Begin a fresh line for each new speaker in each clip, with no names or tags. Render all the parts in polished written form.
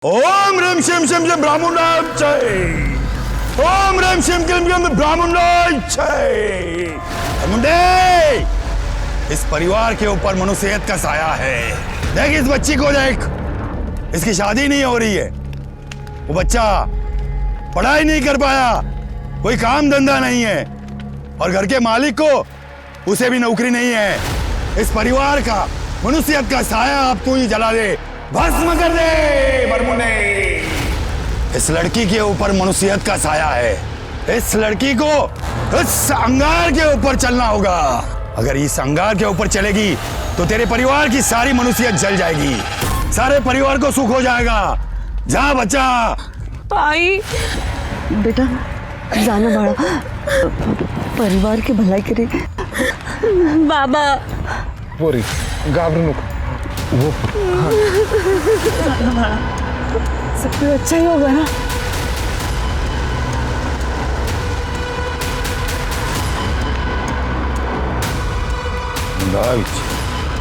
ओम ह्रीं शिम शिम शिम ब्राह्मणाय जय। ओम ह्रीं शिम किम किम ब्राह्मणाय जय। मुंडे, इस परिवार के ऊपर मनुष्यत का साया है। देख इस बच्ची को देख, इसकी शादी नहीं हो रही है। वो बच्चा पढ़ाई नहीं कर पाया, कोई काम धंधा नहीं है, और घर के मालिक को उसे भी नौकरी नहीं है। इस परिवार का मनुष्यत का साया अब तू ही जला दे, भस्म कर दे बरमुने। इस लड़की के ऊपर मनुष्यत का साया है। इस लड़की को इस अंगार के ऊपर चलना होगा। अगर इस अंगार के ऊपर चलेगी तो तेरे परिवार की सारी मनुष्यत जल जाएगी, सारे परिवार को सुख हो जाएगा। जा बच्चा।
आई
बेटा जाना बड़ा परिवार की भलाई करे।
बाबा
पोरी घाबरू नको। वो
सब कुछ अच्छा ही होगा ना।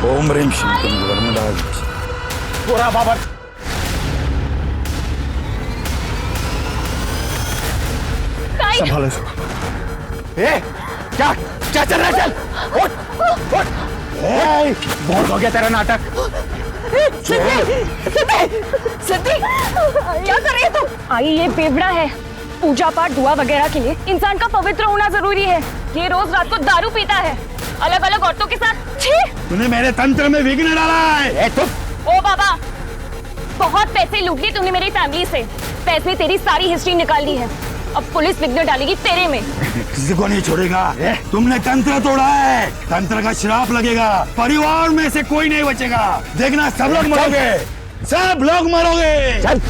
ओम ह्रीं शिम किम ब्राह्मणाय जय।
पोरा बाबा संभालो इसको। क्या क्या चल रहा है? चल उठ उठ। बहुत हो गया तेरा नाटक।
सिद्धि क्या कर रही है तुम? आई ये बेवड़ा है। पूजा पाठ दुआ वगैरह के लिए इंसान का पवित्र होना जरूरी है। ये रोज रात को दारू पीता है, अलग अलग औरतों के साथ। छी!
तूने मेरे तंत्र में विघ्न डाला है।
ओ बाबा, बहुत पैसे लूट लिए तूने मेरी फैमिली से। पैसे तेरी सारी हिस्ट्री निकाल ली है। अब पुलिस विघ्न डालेगी तेरे में।
किसी को नहीं छोड़ेगा। तुमने तंत्र तोड़ा है, तंत्र का श्राप लगेगा। परिवार में से कोई नहीं बचेगा। देखना सब लोग मरोगे, सब लोग मरोगे।
चल।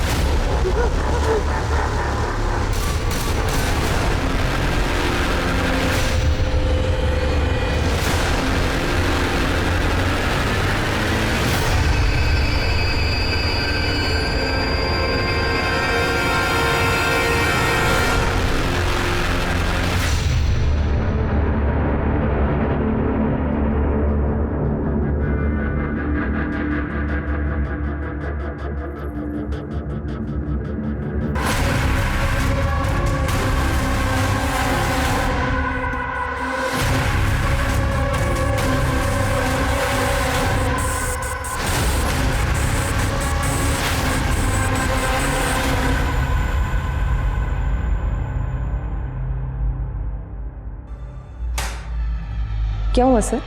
क्या हुआ सर,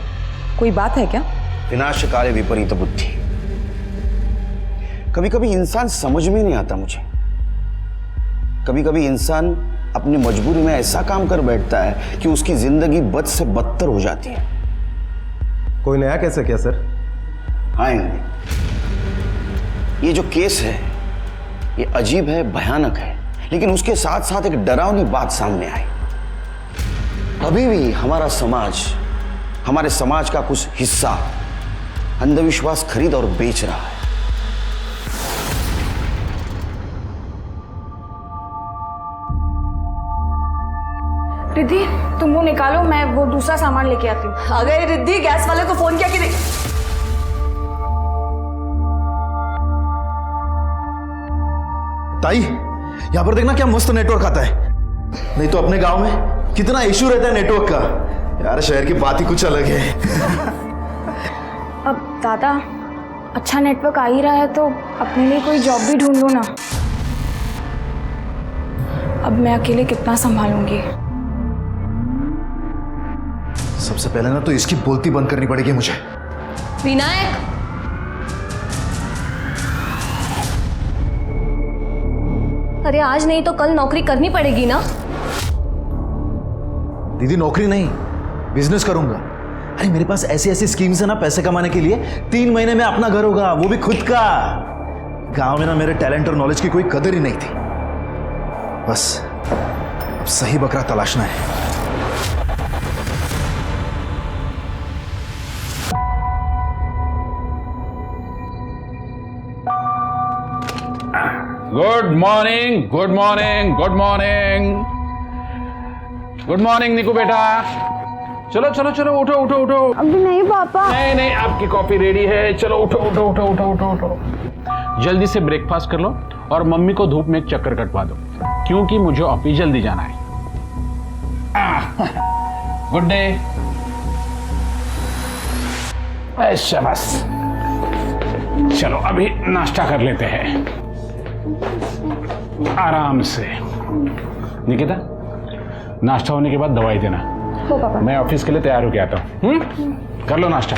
कोई बात है क्या?
विनाशकाले विपरीत बुद्धि। कभी कभी इंसान समझ में नहीं आता मुझे। कभी कभी इंसान अपनी मजबूरी में ऐसा काम कर बैठता है कि उसकी जिंदगी बद से बदतर हो जाती है।
कोई नया केस है क्या सर?
हाँ, ये जो केस है ये अजीब है, भयानक है, लेकिन उसके साथ साथ एक डरावनी बात सामने आई। अभी भी हमारे समाज का कुछ हिस्सा अंधविश्वास खरीद और बेच रहा है।
रिद्धि, तुम वो निकालो, मैं वो दूसरा सामान लेके आती हूँ।
आ गए रिद्धि, गैस वाले को फोन किया कि नहीं?
ताई यहां पर देखना क्या मस्त नेटवर्क आता है। नहीं तो अपने गांव में कितना इशू रहता है नेटवर्क का। यार शहर की बात ही कुछ अलग है।
अब दादा, अच्छा नेटवर्क आ ही रहा है तो अपने लिए कोई जॉब भी ढूंढ लो ना। अब मैं अकेले कितना संभालूंगी।
सबसे पहले ना तो इसकी बोलती बंद करनी पड़ेगी मुझे।
विनायक, अरे आज नहीं तो कल नौकरी करनी पड़ेगी ना।
दीदी नौकरी नहीं, बिजनेस करूंगा। अरे मेरे पास ऐसी ऐसी स्कीम्स है ना पैसे कमाने के लिए। 3 महीने में अपना घर होगा, वो भी खुद का। गांव में ना मेरे टैलेंट और नॉलेज की कोई कदर ही नहीं थी। बस अब सही बकरा तलाशना है।
Good morning, good morning, good morning, good morning Niku बेटा। चलो चलो चलो, उठो उठो उठो।
अभी नहीं पापा।
नहीं नहीं, आपकी कॉफी रेडी है। चलो उठो उठो उठो उठो उठो उठो। जल्दी से ब्रेकफास्ट कर लो और मम्मी को धूप में एक चक्कर कटवा दो, क्योंकि मुझे ऑफिस जल्दी जाना है। Good day. ऐसा बस, चलो अभी नाश्ता कर लेते हैं आराम से। निकिता, नाश्ता होने के बाद दवाई देना।
हो पापा।
मैं ऑफिस के लिए तैयार होके आता हूँ। कर लो नाश्ता।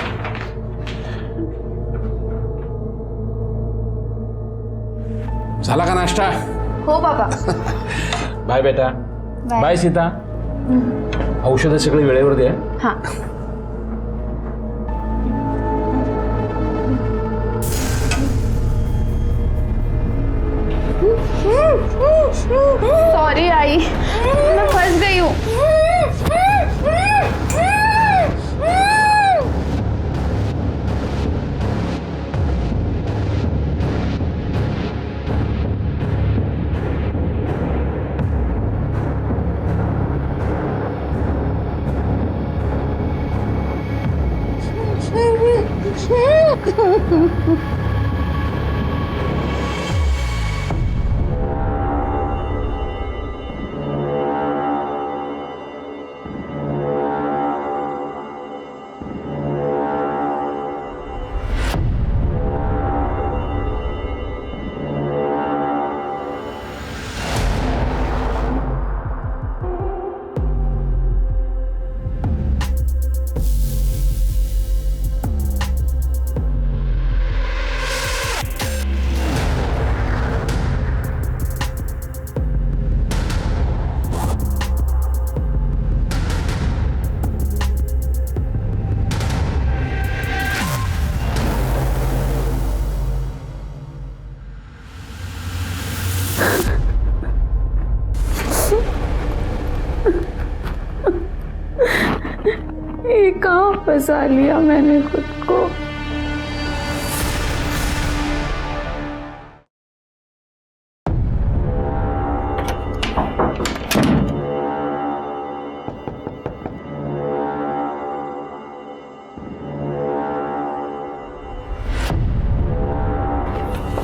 झाला का नाश्ता?
हो पापा।
बाय बेटा। बाय सीता। औषधं सगळी वेळेवर दे.
हाँ। सॉरी आई, मैं फंस गई हूँ। ये कहाँ फंसा लिया मैंने खुद को।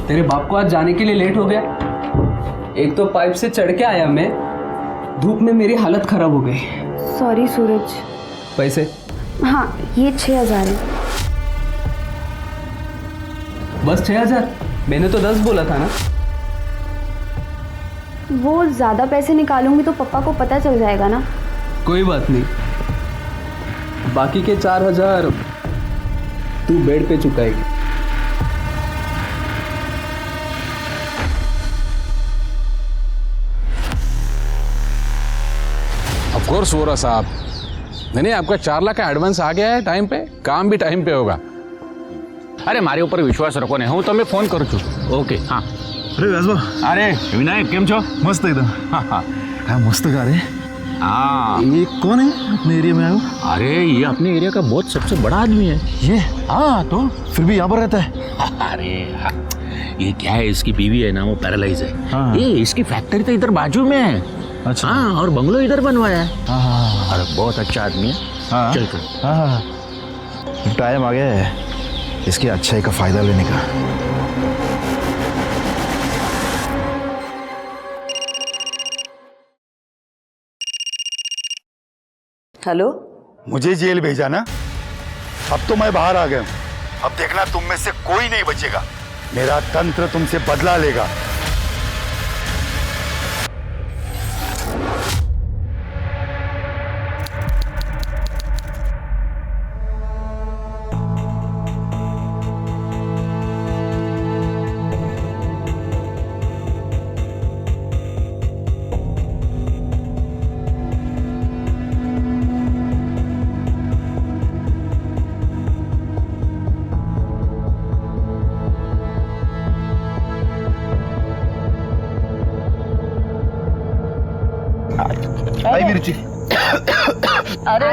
तेरे बाप को आज जाने के लिए लेट हो गया। एक तो पाइप से चढ़ के आया मैं, धूप में मेरी हालत खराब हो गई।
सॉरी सूरज।
पैसे?
हाँ, ये 6,000 है।
बस 6,000? मैंने तो 10 बोला था ना।
वो ज़्यादा पैसे निकालूंगी तो पापा को पता चल जाएगा ना।
कोई बात नहीं, बाकी के 4,000 तू बेड पे चुकाएगी।
ऑफ कोर्स वोरा साहब। नहीं, आपका 4 लाख का एडवांस आ गया है टाइम पे, काम भी टाइम पे होगा। अरे मारे ऊपर विश्वास रखो ने, હું તમને ફોન કરું છું. ઓકે હા.
अरे व्यासबा,
अरे विनायक केम છો?
मस्त एकदम।
हाँ हाँ
क्या मस्त गा रहे।
हाँ।
ये कौन है अपने एरिया में आया हो?
अरे ये अपने एरिया का बहुत सबसे बड़ा आदमी है
ये?
हाँ तो
फिर भी यहाँ पर रहता है?
अरे हाँ, ये क्या है, इसकी बीवी है ना, वो पैरालाइज है।
हाँ।
ये इसकी फैक्ट्री तो इधर बाजू में है।
अच्छा।
हाँ, और बंगलो इधर बनवाया है।
हाँ
अरे बहुत अच्छा आदमी है।
हाँ
चल चल।
हाँ, टाइम आ गया है इसकी अच्छाई का फायदा लेने का।
हेलो,
मुझे जेल भेजा ना, अब तो मैं बाहर आ गया हूं। अब देखना तुम में से कोई नहीं बचेगा। मेरा तंत्र तुमसे बदला लेगा।
आई मिर्ची।
अरे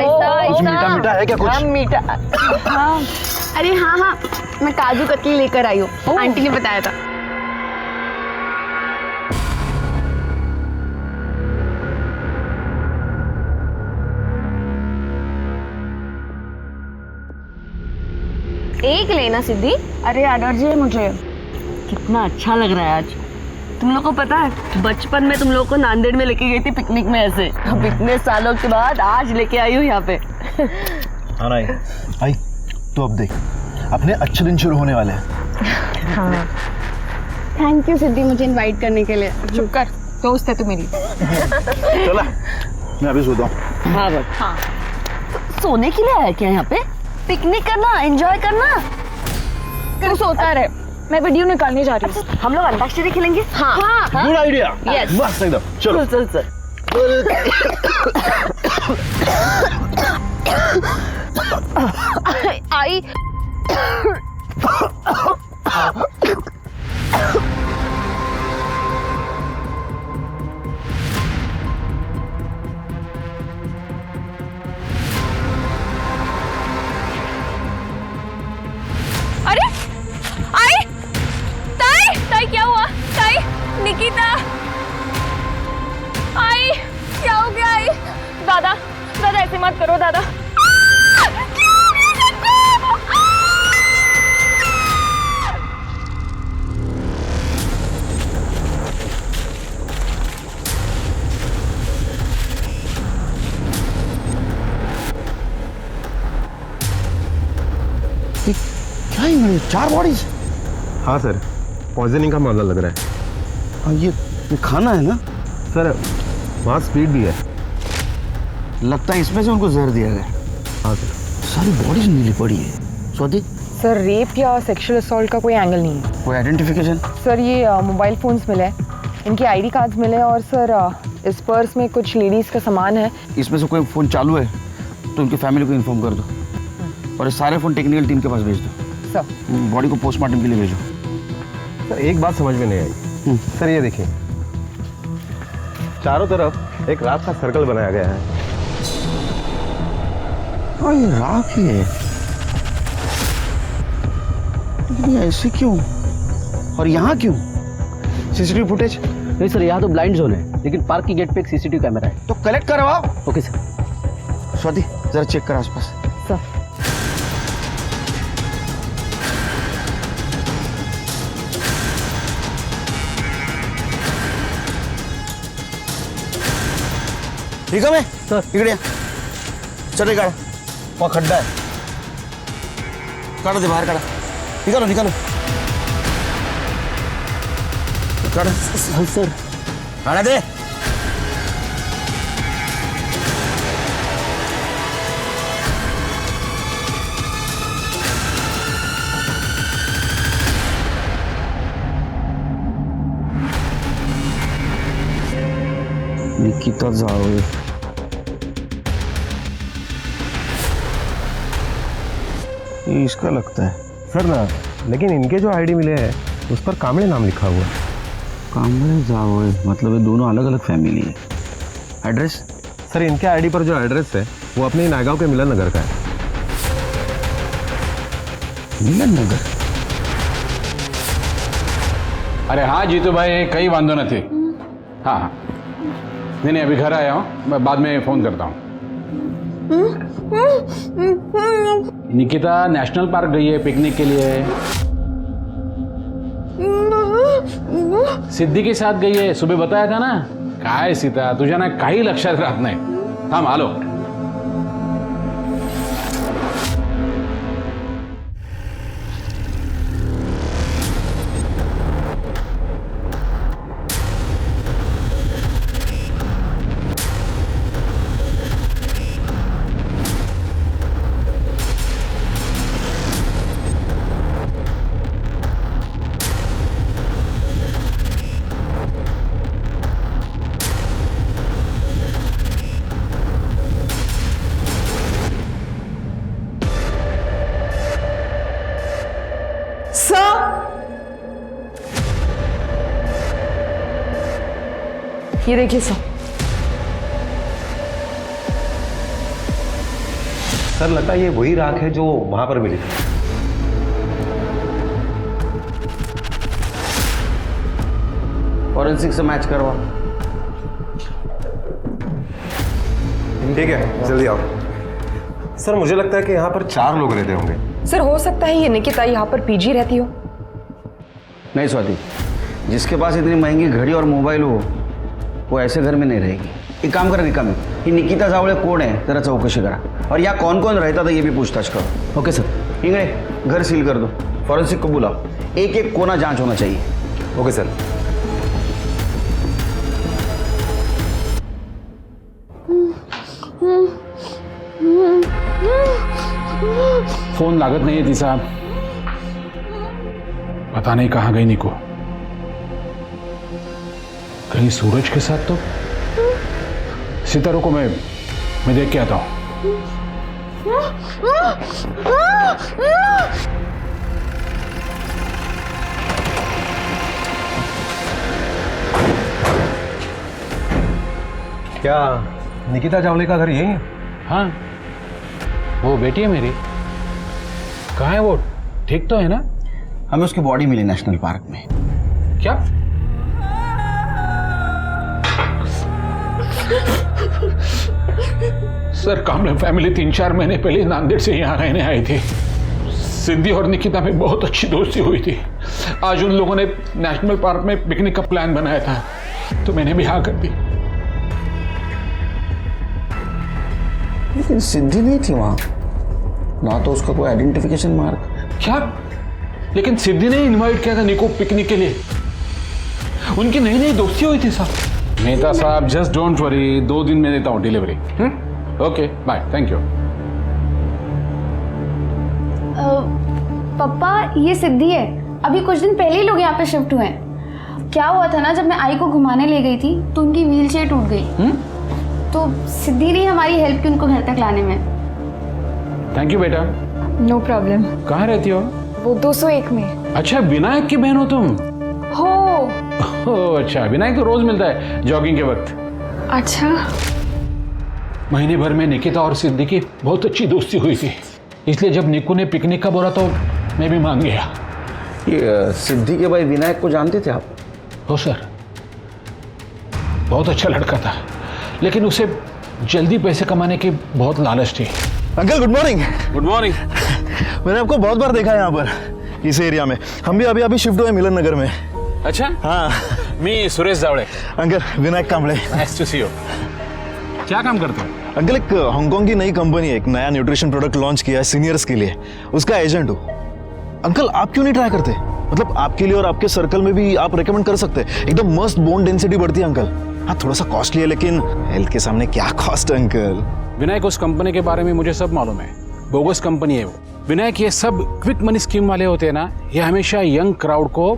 कुछ मीठा मीठा है क्या कुछ?
हाँ मीठा। हाँ अरे हाँ हाँ, मैं काजू कतली लेकर आई हूँ, आंटी ने बताया था।
एक लेना सिद्धि। अरे एलर्जी है मुझे।
कितना अच्छा लग रहा है आज। तुम लोग को पता है बचपन में तुम लोग को नांदेड़ में लेके गई थी पिकनिक में ऐसे, अब इतने सालों के बाद आज लेके आई हूँ यहाँ पे।
हाँ आई तो अब देख अपने अच्छे दिन शुरू होने वाले हैं।
हाँ थैंक यू सिद्धि मुझे इनवाइट करने के लिए।
चुप कर, दोस्त है तू मेरी।
चला मैं अभी सोता हूँ।
हाँ बस हाँ सोने के लिए आया क्या यहाँ पे? पिकनिक करना, एंजॉय करना।
तू सोता रहे, मैं वीडियो निकालने जा रही हूँ।
हम लोग अंताक्षरी खेलेंगे। हाँ हाँ
गुड आइडिया।
Yes.
मस्त एकदम। चलो
चल चल
आई अरे आई ताई ताई क्या हुआ? ताई निकिता आई क्या हो गया? आई दादा दादा ऐसे मत करो दादा।
क्या है 4 बॉडीज?
हाँ सर, पॉइजनिंग का मामला लग रहा है।
हाँ ये खाना है ना
सर, वहाँ स्पीड भी है।
लगता है इसमें से उनको जहर दिया गया।
हाँ सर।
सारी बॉडीज नीली पड़ी है। स्वाति
सर रेप या सेक्सुअल असॉल्ट का कोई एंगल नहीं है
कोई आइडेंटिफिकेशन?
सर। ये मोबाइल फोन्स मिले, इनके आईडी कार्ड्स मिले और सर इस पर्स में कुछ लेडीज का सामान है।
इसमें से कोई फोन चालू है तो उनकी फैमिली को इन्फॉर्म कर दो और ये सारे फोन टेक्निकल टीम के पास भेज दो।
सर
बॉडी को पोस्टमार्टम के लिए भेजो।
सर एक बात समझ में नहीं आई। सर ये देखिए, चारों तरफ एक रात का सर्कल बनाया गया है।
हाँ ये राख ही है, लेकिन ये ऐसे क्यों और यहाँ क्यों? CCTV footage?
नहीं सर, यहाँ तो ब्लाइंड जोन है, लेकिन पार्क की गेट पे एक सीसीटीवी कैमरा है।
तो कलेक्ट करवाओ।
Okay sir.
स्वाति जरा चेक कर आसपास।
सर
ठीक है मैं सर इकड़े चल काढ़, वहाँ खड्डा है, काढ़ो दे बाहर, काढ़ा निकालो निकालो काढ़ो सर, काढ़ा दे। निकिता जावे ये इसका लगता है
सर ना, लेकिन इनके जो आईडी मिले हैं उस पर कांबळे नाम लिखा हुआ है।
कांबळे जावे मतलब ये दोनों अलग अलग फैमिली है। एड्रेस?
सर इनके आईडी पर जो एड्रेस है वो अपने नायगांव के मिलन नगर का है।
मिलन नगर?
अरे हाँ जीतू भाई, कई वांदो नहीं। हाँ हाँ नहीं अभी घर आया हूँ, मैं बाद में फ़ोन करता हूँ। निकिता नेशनल पार्क गई है पिकनिक के लिए, सिद्धि के साथ गई है, सुबह बताया था ना। काय सीता तुझ्या ना काही लक्षात राहत नाही। थांब आलो।
ये देखिए सर।
सर लगता है ये वही राख है जो वहां पर मिली थी।
फॉरेंसिक से मैच करवा।
ठीक है जल्दी आओ। सर मुझे लगता है कि यहाँ पर 4 लोग रहते होंगे।
सर हो सकता है ये निकिता यहाँ पर पीजी रहती हो।
नहीं स्वाति, जिसके पास इतनी महंगी घड़ी और मोबाइल हो वो ऐसे घर में नहीं रहेगी। एक काम कर निकामी, ही निकिता जावळे कोण है जरा चौकशी करा, और यहाँ कौन कौन रहता था ये भी पूछताछ करो।
Okay sir.
इंगड़े घर सील कर दो, फॉरेंसिक को बुलाओ, एक एक कोना जांच होना चाहिए।
Okay sir.
फोन लागत नहीं है दी साहब, पता नहीं कहाँ गई निको। कहीं सूरज के साथ तो। सितारों को मैं देख के आता हूं।
क्या निकिता जावले का घर यही है?
हाँ, वो बेटी है मेरी। कहाँ है वो? ठीक तो है ना?
हमें उसकी बॉडी मिली नेशनल पार्क में।
क्या? सर, कामले फैमिली 3-4 महीने पहले नांदेड़ से यहाँ रहने आई थी। सिद्धि और निकिता में बहुत अच्छी दोस्ती हुई थी। आज उन लोगों ने नेशनल पार्क में पिकनिक का प्लान बनाया था, तो मैंने भी हाँ कर दी।
लेकिन सिद्धि नहीं थी वहां, ना तो उसका कोई आइडेंटिफिकेशन मार्क।
क्या? लेकिन सिद्धि ने इनवाइट किया था निको पिकनिक के लिए। उनकी नई नई दोस्ती हुई थी साहब। नेता साहब, जस्ट डोंट वरी, 2 दिन में देता हूँ delivery. Okay bye, thank you.
पापा, ये सिद्धि है। अभी कुछ दिन पहले ही लोग यहाँ पे शिफ्ट हुए हैं। क्या हुआ था ना, जब मैं आई को घुमाने ले गई थी तो उनकी व्हील चेयर टूट गई। तो सिद्धि ने हमारी हेल्प की उनको घर तक लाने में।
थैंक यू बेटा।
No problem.
कहाँ रहती हो?
वो 201 में।
अच्छा, विनायक की बहन हो तुम?
हो।
ओह अच्छा, विनायक तो रोज मिलता है जॉगिंग के वक्त।
अच्छा।
महीने भर में निकिता और सिद्धि की बहुत अच्छी दोस्ती हुई थी, इसलिए जब निकू ने पिकनिक का बोला तो मैं भी मान गया।
ये सिद्धि के भाई विनायक को जानते थे आप?
हो सर, बहुत अच्छा लड़का था, लेकिन उसे जल्दी पैसे कमाने की बहुत लालच थी।
Uncle good morning.
Good morning.
मैंने आपको बहुत बार देखा है यहाँ पर, इस एरिया में। हम भी अभी शिफ्ट हुए मिलन नगर में।
अच्छा?
हाँ।
मी Suresh Jawale.
Uncle Vinayak Kamble.
Nice to see you. क्या काम करते हो?
अंकल, एक हांगकांग की नई कंपनी है, एक नया न्यूट्रिशन प्रोडक्ट लॉन्च किया है सीनियर्स के लिए, उसका एजेंट हूँ। अंकल आप क्यों नहीं ट्राई करते? मतलब आपके लिए और आपके सर्कल में भी आप रेकमेंड कर सकते हैं। एकदम मस्त बोन डेंसिटी बढ़ती है अंकल। हाँ, थोड़ा सा कॉस्टली है, लेकिन हेल्थ के सामने क्या कॉस्ट है अंकल।
विनायक, उस कंपनी के बारे में मुझे सब मालूम है। बोगस कंपनी है वो। विनायक, ये सब क्विक मनी स्कीम वाले होते हैं ना, ये हमेशा यंग क्राउड को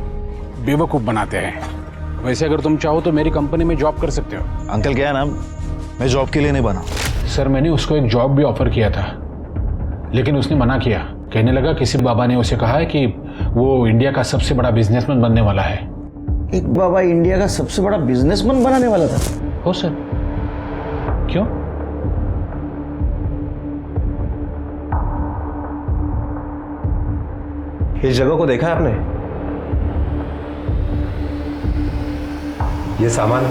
बेवकूफ बनाते हैं। वैसे अगर तुम चाहो तो मेरी कंपनी में जॉब कर सकते हो।
अंकल क्या है ना, मैं जॉब के लिए नहीं बना।
सर, मैंने उसको एक जॉब भी ऑफर किया था, लेकिन उसने मना किया। कहने लगा किसी बाबा ने उसे कहा है कि वो इंडिया का सबसे बड़ा बिजनेसमैन बनने वाला है।
एक बाबा इंडिया का सबसे बड़ा बिजनेसमैन बनाने वाला था?
हो सर। क्यों?
इस जगह को देखा है आपने? ये सामान?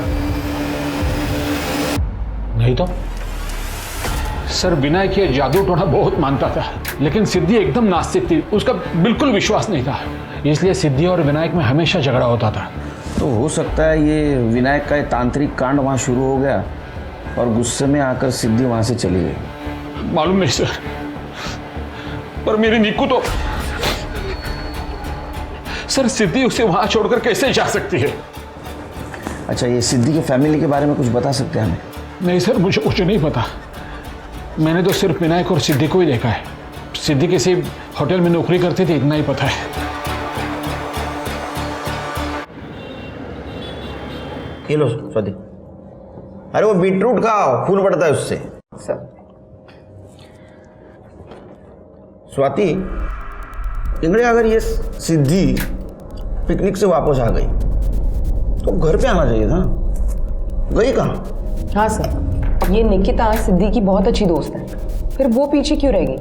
नहीं तो सर, विनायक ये जादू टोना बहुत मानता था, लेकिन सिद्धि एकदम नास्तिक थी, उसका बिल्कुल विश्वास नहीं था। इसलिए सिद्धि और विनायक में हमेशा झगड़ा होता था।
तो हो सकता है ये विनायक का तांत्रिक कांड वहां शुरू हो गया और गुस्से में आकर सिद्धि वहां से चली गई।
मालूम नहीं सर, पर मेरी निक्कू तो। सर, सिद्धि उसे वहां छोड़कर कैसे जा सकती है?
अच्छा, ये सिद्धि की फैमिली के बारे में कुछ बता सकते हैं हमें?
नहीं सर, मुझे कुछ नहीं पता। मैंने तो सिर्फ विनायक और सिद्धि को ही देखा है। सिद्धि किसी होटल में नौकरी करती थी, इतना ही पता है।
ये लो स्वाति। अरे वो बीटरूट खाओ, खून बढ़ता है उससे।
सर।
स्वाति, इंगड़े, अगर ये सिद्धि पिकनिक से वापस आ गई तो घर पे आना चाहिए था। गई कहाँ?
हाँ सर, ये निकिता सिद्धि की बहुत अच्छी दोस्त है, फिर वो पीछे क्यों रहेगी?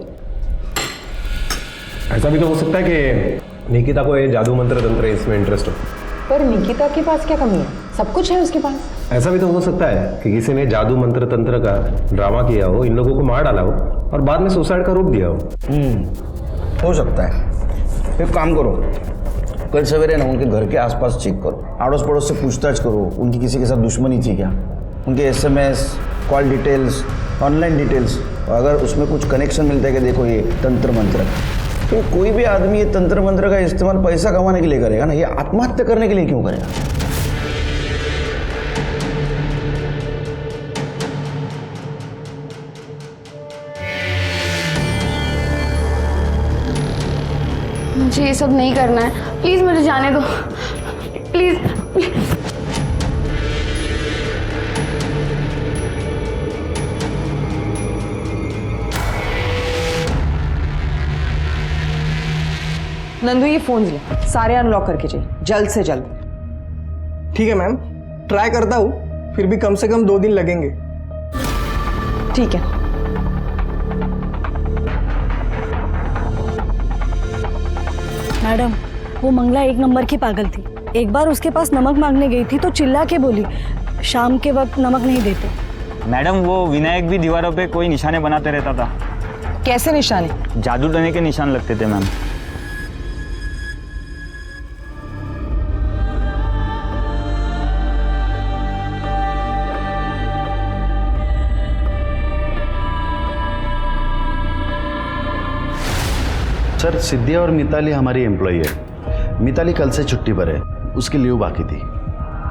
ऐसा भी तो हो सकता है कि निकिता को ये जादू मंत्र तंत्र इसमें इंटरेस्ट हो।
पर निकिता के पास क्या कमी है? सब कुछ है उसके पास।
ऐसा भी तो हो सकता है कि किसी ने जादू मंत्र तंत्र का ड्रामा किया हो, इन लोगों को मार डाला हो और बाद में सुसाइड का रोक दिया हो।
हो सकता है। फिर काम करो, कल सवेरे ना उनके घर के आसपास चेक करो, अड़ोस पड़ोस से पूछताछ करो, उनकी किसी के साथ दुश्मनी थी क्या, उनके SMS, call details, online details, और अगर उसमें कुछ कनेक्शन मिलता है कि देखो ये तंत्र मंत्र, तो कोई भी आदमी ये तंत्र मंत्र का इस्तेमाल पैसा कमाने के लिए करेगा ना, ये आत्महत्या करने के लिए क्यों करेगा?
मुझे ये सब नहीं करना है, प्लीज मुझे जाने दो, प्लीज।
नंदू ये फोन ले, सारे अनलॉक करके चाहिए, जल्द से जल्द।
ठीक है मैम, ट्राई करता हूँ, फिर भी कम से कम 2 दिन लगेंगे।
ठीक है।
मैडम, वो मंगला 1 नंबर की पागल थी। एक बार उसके पास नमक मांगने गई थी तो चिल्ला के बोली, शाम के वक्त नमक नहीं देते।
मैडम, वो विनायक भी दीवारों पे कोई निशाने बनाते रहता था।
कैसे निशाने?
जादू टोने के निशान लगते थे मैम।
सर, सिद्धि और मिताली हमारी एम्प्लॉई है। मिताली कल से छुट्टी पर है, उसकी लीव बाकी थी।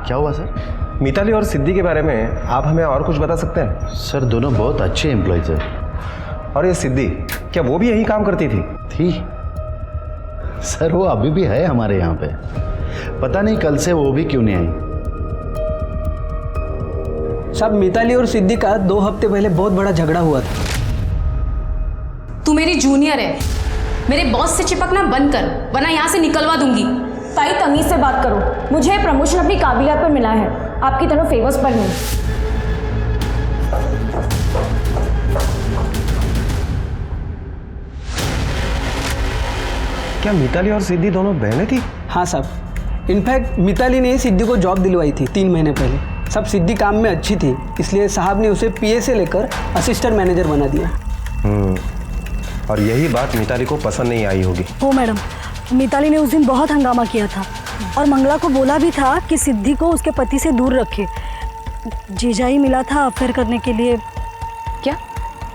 क्या हुआ सर?
मिताली और सिद्धि के बारे में आप हमें और कुछ बता सकते हैं?
सर, दोनों बहुत अच्छे एम्प्लॉयज है।
और ये सिद्धि, क्या वो भी यही काम करती थी?
सर, वो अभी भी है हमारे यहाँ पे। पता नहीं कल से वो भी क्यों नहीं आई।
साहब, मिताली और सिद्धि का 2 हफ्ते पहले बहुत बड़ा झगड़ा हुआ था।
तू मेरी जूनियर है, मेरे बॉस से चिपकना बंद कर, वरना यहाँ से निकलवा दूंगी।
ताई, तमीज से बात करो। मुझे प्रमोशन अपनी काबिलियत पर मिला है, आपकी तरह फेवर्स पर नहीं।
क्या मिताली और सिद्धि दोनों बहनें थी?
हाँ साहब, इनफैक्ट मिताली ने सिद्धि को जॉब दिलवाई थी 3 महीने पहले। सब सिद्धि काम में अच्छी थी, इसलिए साहब ने उसे PA से लेकर असिस्टेंट मैनेजर बना दिया।
और यही बात मिताली को पसंद नहीं आई होगी।
हो मैडम, मिताली ने उस दिन बहुत हंगामा किया था और मंगला को बोला भी था कि सिद्धि को उसके पति से दूर रखे। जीजा ही मिला था अफेयर करने के लिए।
क्या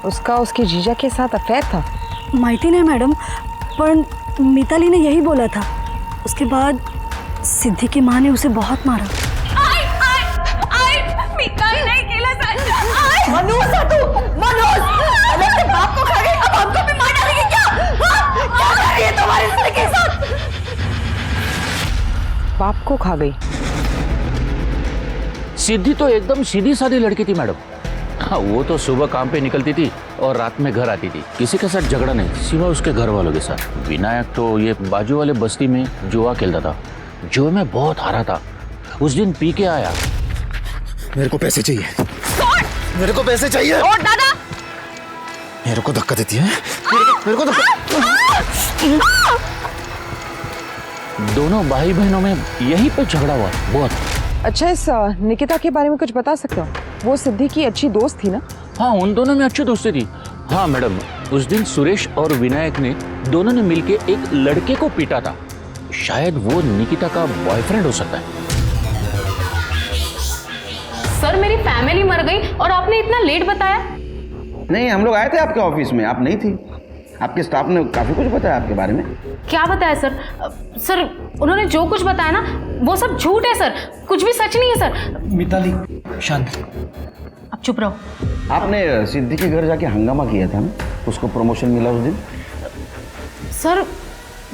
उसका उसके जीजा के साथ अफेयर था?
माहिती नहीं मैडम, पर मिताली ने यही बोला था। उसके बाद सिद्धि की माँ ने उसे बहुत मारा।
मिताली नहीं केला सर। मनोज है तू, मनोज। अलग से बाप को खा गई, अब हमको भी मार डालेगी क्या? हाँ? क्या कर रही है तुम्हारे लड़के के साथ?
बाप को खा गई?
सिद्धि तो एकदम सीधी सादी लड़की थी मैडम। हाँ, वो तो सुबह काम पे निकलती थी और रात में घर आती थी। किसी के साथ झगड़ा नहीं, सिवा उसके घर वालों के साथ। विनायक तो ये बाजू वाले बस्ती में जुआ खेलता था, जुए में बहुत हारा था। उस दिन पी के आया।
मेरे को पैसे चाहिए, मेरे को पैसे चाहिए।
और दादा,
मेरे को धक्का देती है, मेरे को धक्का।
दोनों भाई बहनों में यही पे झगड़ा हुआ बहुत।
अच्छा, इस निकिता के बारे में कुछ बता सकते हो? वो सिद्धि की अच्छी दोस्त थी ना?
हाँ, उन दोनों में अच्छी दोस्ती थी। हाँ मैडम, उस दिन सुरेश और विनायक ने दोनों ने मिलके एक लड़के को पीटा था। शायद वो निकिता का बॉयफ्रेंड हो सकता है।
सर, मेरी फैमिली मर गई और आपने इतना लेट बताया?
नहीं, हम लोग आए थे आपके ऑफिस में, आप नहीं थी। आपके स्टाफ ने काफी कुछ बताया आपके बारे में।
क्या बताया सर? सर, उन्होंने जो कुछ बताया ना वो सब झूठ है सर, कुछ भी सच नहीं है सर।
मिताली, शांत।
अब चुप रहो।
आपने सिद्धि के घर जाके हंगामा किया था ना, उसको प्रमोशन मिला उस दिन।
सर,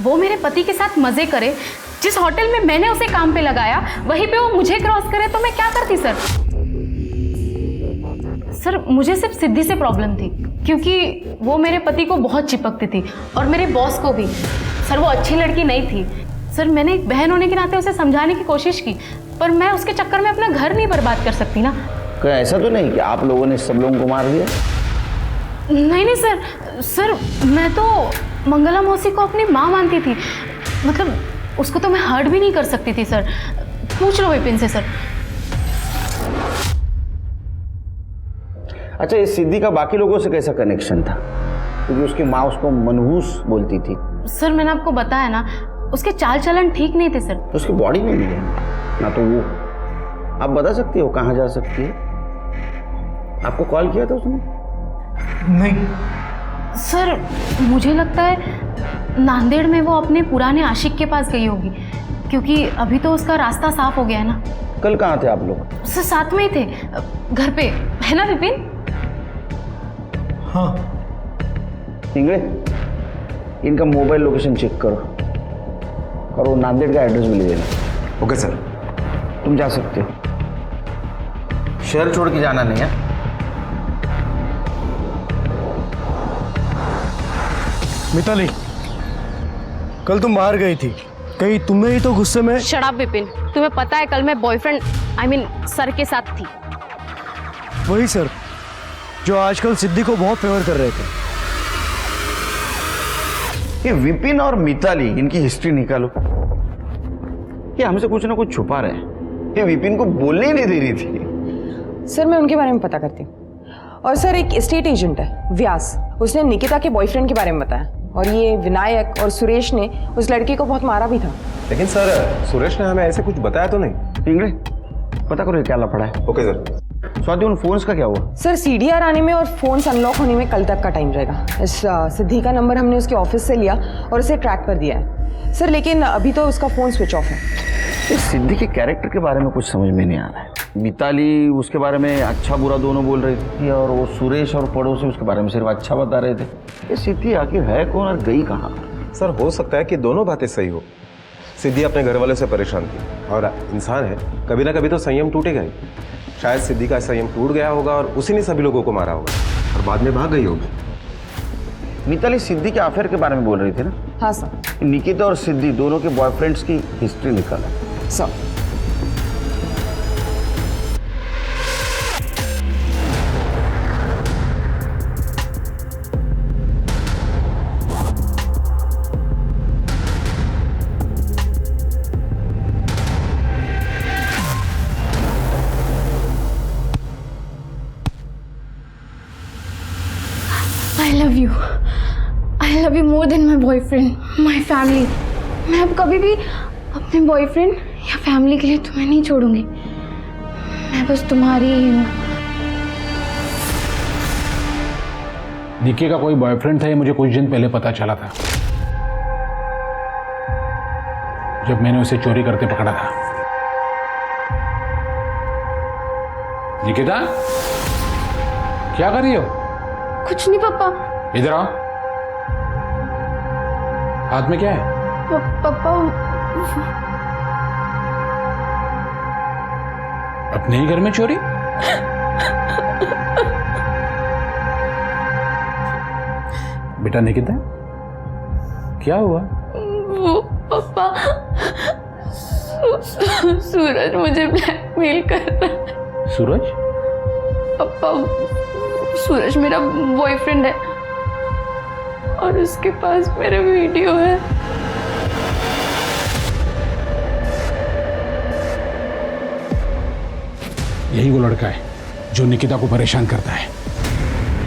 वो मेरे पति के साथ मजे करे। जिस होटल में मैंने उसे काम पे लगाया वहीं पे वो मुझे क्रॉस करे तो मैं क्या करती सर? सर, मुझे सिर्फ सिद्धि से प्रॉब्लम थी क्योंकि वो मेरे पति को बहुत चिपकती थी और मेरे बॉस को भी। सर, वो अच्छी लड़की नहीं थी। सर, मैंने एक बहन होने के नाते उसे समझाने की कोशिश की, पर मैं उसके चक्कर में अपना घर नहीं बर्बाद कर सकती ना।
क्या ऐसा तो नहीं कि आप लोगों ने सब लोगों को मार दिया?
नहीं नहीं सर, सर मैं तो मंगला मौसी को अपनी माँ मानती थी। मतलब उसको तो मैं हर्ट भी नहीं कर सकती थी सर। पूछ लो विपिन से सर।
अच्छा, इस सिद्धि का बाकी लोगों से कैसा कनेक्शन था? क्योंकि उसकी माँ उसको मनहूस बोलती थी।
सर, मैंने आपको बताया ना, उसके चाल चलन ठीक नहीं थे सर।
उसकी बॉडी में भी है ना, तो वो आप बता सकती हो कहाँ जा सकती है? आपको कॉल किया था उसने?
नहीं
सर मुझे लगता है नांदेड़ में वो अपने पुराने आशिक के पास गई होगी, क्योंकि अभी तो उसका रास्ता साफ हो गया है ना।
कल कहाँ थे आप लोग?
सर साथ में ही थे, घर पे, है ना विपिन?
हाँ।
इंगड़े, इनका मोबाइल लोकेशन चेक करो और वो नांदेड़ का एड्रेस भी ले देना।
Okay sir.
तुम जा सकते हो, शहर छोड़ के जाना नहीं है।
मिताली, कल तुम बाहर गई थी, कहीं तुमने ही तो गुस्से में।
शराब विपिन, तुम्हें पता है कल मैं बॉयफ्रेंड सर के साथ थी।
वही सर जो आजकल सिद्धि को बहुत फेवर कर रहे थे।
ये विपिन और मिताली, इनकी हिस्ट्री निकालो। ये हमसे कुछ ना कुछ छुपा रहे हैं। ये विपिन को बोलने ही नहीं दे रही थी।
सर मैं उनके बारे में पता करती हूँ। और सर एक एस्टेट एजेंट है व्यास, उसने निकिता के बॉयफ्रेंड के बारे में बताया। और ये विनायक और सुरेश ने उस लड़के को बहुत मारा भी था।
लेकिन सर सुरेश ने हमें ऐसे कुछ बताया तो नहीं।
इंगड़े, पता करो ये क्या लफड़ा है।
Okay sir.
स्वाति, उन फोन्स का क्या हुआ?
सर सीडीआर आने में और फोन्स अनलॉक होने में कल तक का टाइम रहेगा। इस सिद्धि का नंबर हमने उसके ऑफिस से लिया और उसे ट्रैक पर दिया है सर, लेकिन अभी तो उसका फोन स्विच ऑफ है।
इस सिद्धि के कैरेक्टर के बारे में कुछ समझ में नहीं आ रहा है। मिताली उसके बारे में अच्छा बुरा दोनों बोल रही थी, और वो सुरेश और पड़ोसी उसके बारे में सिर्फ अच्छा बता रहे थे। ये सिद्धि आखिर है कौन और गई कहाँ?
सर हो सकता है कि दोनों बातें सही हो। सिद्धि अपने घर वालों से परेशान थी और इंसान है, कभी ना कभी तो संयम टूटेगा ही। शायद सिद्धि का संयम टूट गया होगा और उसी ने सभी लोगों को मारा होगा और बाद में भाग गई होगी।
मिताली सिद्धि के अफेयर के बारे में बोल रही थी ना?
हाँ सर।
निकिता और सिद्धि दोनों के बॉयफ्रेंड्स की हिस्ट्री निकाला
sir.
I love you more than my boyfriend, my family. मैं अब कभी भी अपने बॉयफ्रेंड या फैमिली के लिए तुम्हें नहीं छोड़ूंगी। मैं बस तुम्हारी ही हूँ।
निकी का कोई बॉयफ्रेंड था, ये मुझे कुछ दिन पहले पता चला था, जब मैंने उसे चोरी करते पकड़ा था। निकिता, क्या कर रही हो?
कुछ नहीं पापा।
इधर आओ। हाथ में क्या है?
पापा
अपने ही घर में चोरी? बेटा निकिता, क्या हुआ?
वो पापा सूरज मुझे ब्लैकमेल कर रहा है।
सूरज?
पापा सूरज मेरा बॉयफ्रेंड है और उसके पास मेरा वीडियो है।
यही वो लड़का है जो निकिता को परेशान करता है।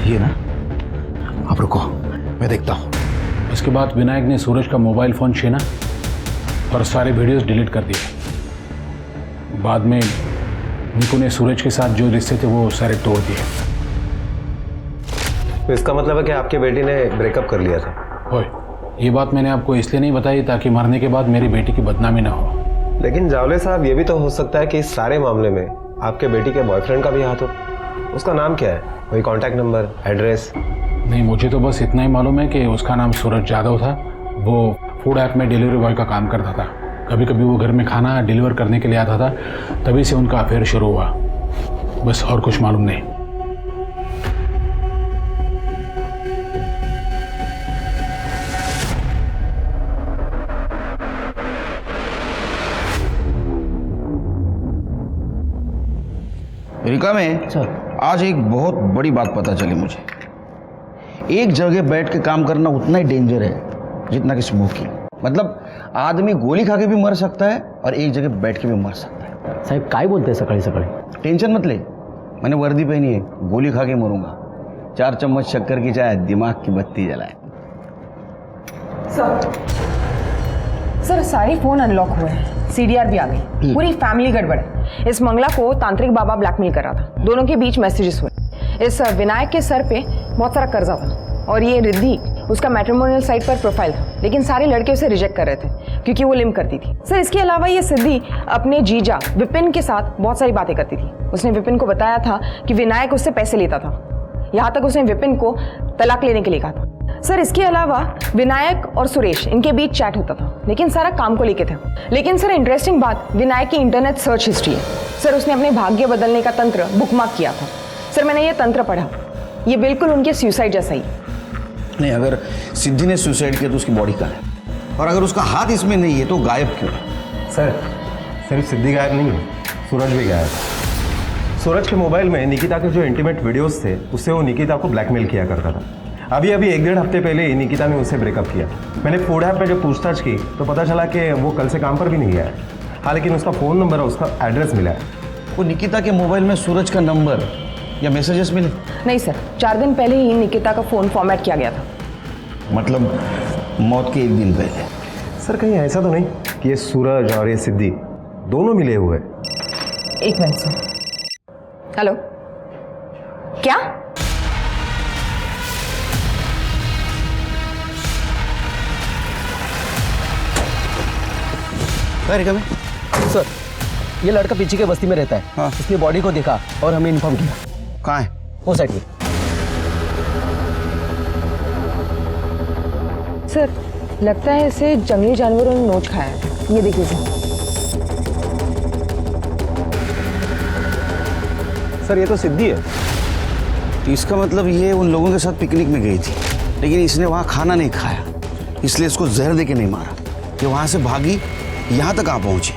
ये ना, आप रुको, मैं देखता हूं।
उसके बाद विनायक ने सूरज का मोबाइल फोन छीना और सारे वीडियोस डिलीट कर दिए। बाद में निकू ने सूरज के साथ जो रिश्ते थे वो सारे तोड़ दिए।
तो इसका मतलब है कि आपके बेटी ने ब्रेकअप कर लिया था?
ओए, ये बात मैंने आपको इसलिए नहीं बताई ताकि मरने के बाद मेरी बेटी की बदनामी ना हो।
लेकिन जावले साहब, ये भी तो हो सकता है कि इस सारे मामले में आपके बेटी के बॉयफ्रेंड का भी हाथ हो। उसका नाम क्या है? वही कॉन्टैक्ट नंबर, एड्रेस?
नहीं, मुझे तो बस इतना ही मालूम है कि उसका नाम सूरज यादव था। वो फूड ऐप में डिलीवरी बॉय का काम करता था। कभी कभी वो घर में खाना डिलीवर करने के लिए आता था, तभी से उनका अफेयर शुरू हुआ। बस और कुछ मालूम नहीं।
अमेरिका में सर आज एक बहुत बड़ी बात पता चली मुझे। एक जगह बैठ के काम करना उतना ही डेंजर है जितना कि स्मोकिंग। मतलब आदमी गोली खा के भी मर सकता है और एक जगह बैठ के भी मर सकता है।
साहब काय बोलते हैं सकाळी सकाळी?
टेंशन मत ले, मैंने वर्दी पहनी है, गोली खा के मरूंगा। 4 चम्मच शक्कर की चाय दिमाग की बत्ती जलाए।
सर सारे फोन अनलॉक हुए हैं, सीडीआर भी आ गई, पूरी फैमिली गड़बड़ है। इस मंगला को तांत्रिक बाबा ब्लैकमेल कर रहा था, दोनों के बीच मैसेजेस हुए। इस विनायक के सर पे बहुत सारा कर्जा था और ये रिद्धि उसका मैट्रिमोनियल साइट पर प्रोफाइल था, लेकिन सारे लड़के उसे रिजेक्ट कर रहे थे क्योंकि वो लिम करती थी। सर इसके अलावा ये सिद्धि अपने जीजा विपिन के साथ बहुत सारी बातें करती थी। उसने विपिन को बताया था कि विनायक उससे पैसे लेता था, यहाँ तक उसने विपिन को तलाक लेने के लिए कहा था। सर इसके अलावा विनायक और सुरेश इनके बीच चैट होता था, लेकिन सारा काम को लेके था। लेकिन सर इंटरेस्टिंग बात विनायक की इंटरनेट सर्च हिस्ट्री है। सर उसने अपने भाग्य बदलने का तंत्र बुकमार्क किया था। सर मैंने ये तंत्र पढ़ा, ये बिल्कुल उनके सुसाइड जैसा ही।
नहीं, अगर सिद्धि ने सुसाइड किया तो उसकी बॉडी कहाँ है, और अगर उसका हाथ इसमें नहीं है तो गायब क्यों है?
सर सिर्फ सिद्धि गायब नहीं है, सूरज भी गायब है। सूरज के मोबाइल में निकिता के जो इंटीमेट वीडियोस थे उससे वो निकिता को ब्लैकमेल किया करता था। अभी 1-1.5 हफ्ते पहले ही निकिता ने उससे ब्रेकअप किया। मैंने फूड ऐप में जब पूछताछ की तो पता चला कि वो कल से काम पर भी नहीं गया है। हाँ, लेकिन उसका फ़ोन नंबर और उसका एड्रेस मिला है।
वो निकिता के मोबाइल में सूरज का नंबर या मैसेजेस मिले?
नहीं सर, 4 दिन पहले ही निकिता का फ़ोन फॉर्मेट किया गया था।
मतलब मौत के 1 दिन पहले?
सर कहीं ऐसा तो नहीं कि ये सूरज और ये सिद्धि दोनों मिले हुए?
एक मिनट सर। हेलो, क्या?
सर ये लड़का पीछे के बस्ती में रहता है।
हाँ।
उसने बॉडी को देखा और हमें इन्फॉर्म किया।
कहाँ है?
वो साइड में।
सर लगता है इसे जंगली जानवरों ने नोच खाया है। ये देखिए
सर ये तो सिद्धि है।
तो इसका मतलब ये उन लोगों के साथ पिकनिक में गई थी, लेकिन इसने वहाँ खाना नहीं खाया, इसलिए इसको जहर देके नहीं मारा। ये वहाँ से भागी, यहाँ तक आ पहुँची,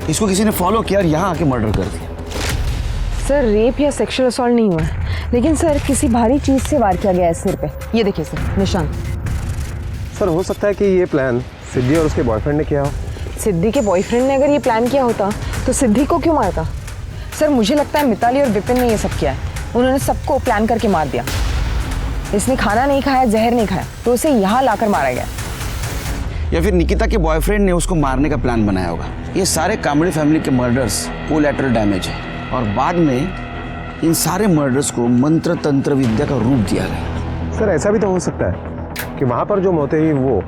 इसको किसी ने फॉलो किया और यहाँ आके मर्डर कर दिया।
सर रेप या सेक्सुअल असॉल्ट नहीं हुआ है, लेकिन सर किसी भारी चीज से वार किया गया है सिर पे। ये देखिए सर निशान।
सर हो सकता है कि ये प्लान सिद्धि और उसके बॉयफ्रेंड ने किया हो।
सिद्धि के बॉयफ्रेंड ने अगर ये प्लान किया होता तो सिद्धि को क्यों मारता? सर मुझे लगता है मिताली और विपिन ने ये सब किया है। उन्होंने सबको प्लान करके मार दिया। इसने खाना नहीं खाया, जहर नहीं खाया, तो उसे यहाँ लाकर मारा गया।
या फिर निकिता के बॉयफ्रेंड ने उसको मारने का प्लान बनाया होगा। ये सारे कामड़ी फैमिली के मर्डर्स कोलैटरल डैमेज है, और बाद में इन सारे मर्डर्स को मंत्र तंत्र विद्या का रूप दिया गया।
सर ऐसा भी तो हो सकता है कि वहाँ पर जो मौतें हुई वो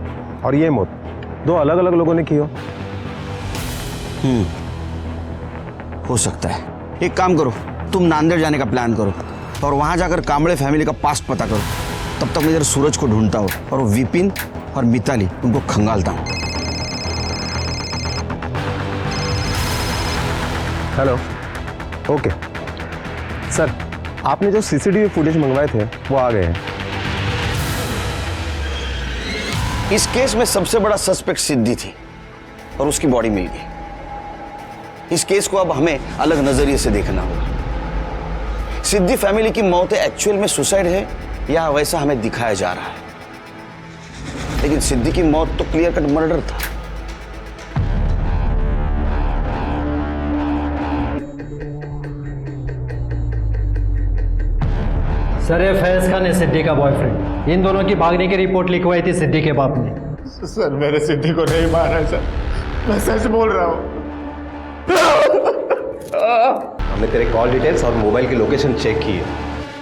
और ये मौत 2 अलग अलग लोगों ने की हो।
हो सकता है। एक काम करो, तुम नांदेड़ जाने का प्लान करो और वहाँ जाकर कामड़े फैमिली का पास्ट पता करो। तब तक मैं इधर सूरज को ढूंढता हूँ और वो विपिन और मिताली उनको खंगालता हूँ।
हेलो, ओके सर, आपने जो सीसीटीवी फुटेज मंगवाए थे वो आ गए हैं।
इस केस में सबसे बड़ा सस्पेक्ट सिद्धि थी और उसकी बॉडी मिल गई। इस केस को अब हमें अलग नजरिए से देखना होगा। सिद्धि फैमिली की मौत एक्चुअल में सुसाइड है या वैसा हमें दिखाया जा रहा है, लेकिन सिद्धि की मौत तो क्लियर कट मर्डर था।
सर ये फैज खान है सिद्धि का बॉयफ्रेंड। इन दोनों की भागने की रिपोर्ट लिखवाई थी सिद्धि के बाप ने।
सर मेरे सिद्धि को नहीं मारा सर, मैं सच बोल रहा हूँ।
हमने तेरे कॉल डिटेल्स और मोबाइल की लोकेशन चेक की है।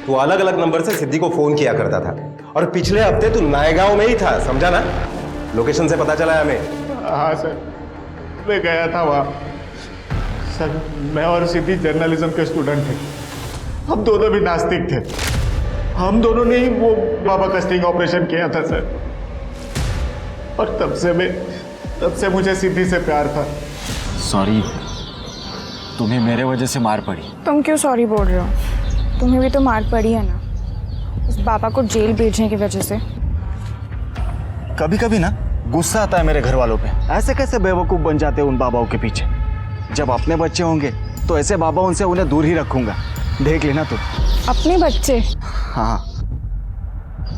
तू अलग अलग नंबर से सिद्धि को फोन किया करता था और पिछले हफ्ते तू नायगांव में ही था, समझा ना? लोकेशन से पता चला है हमें।
हाँ सर, मैं गया था वहाँ। सर मैं और सिद्धि जर्नलिज्म के स्टूडेंट थे, हम दोनों भी नास्तिक थे। हम दोनों ने ही वो बाबा का स्टिंग ऑपरेशन किया था सर, और तब से मुझे सिद्धि से प्यार था।
सॉरी, तुम्हें मेरे वजह से मार पड़ी।
तुम क्यों सॉरी बोल रहे हो? तुम्हें भी तो मार पड़ी है ना, उस बाबा को जेल भेजने की वजह से।
कभी कभी ना गुस्सा आता है मेरे घर वालों पे। ऐसे कैसे बेवकूफ़ बन जाते हैं उन बाबाओं के पीछे। जब अपने बच्चे होंगे तो ऐसे बाबाओं से उन्हें दूर ही रखूंगा, देख लेना तू।
अपने बच्चे?
हाँ,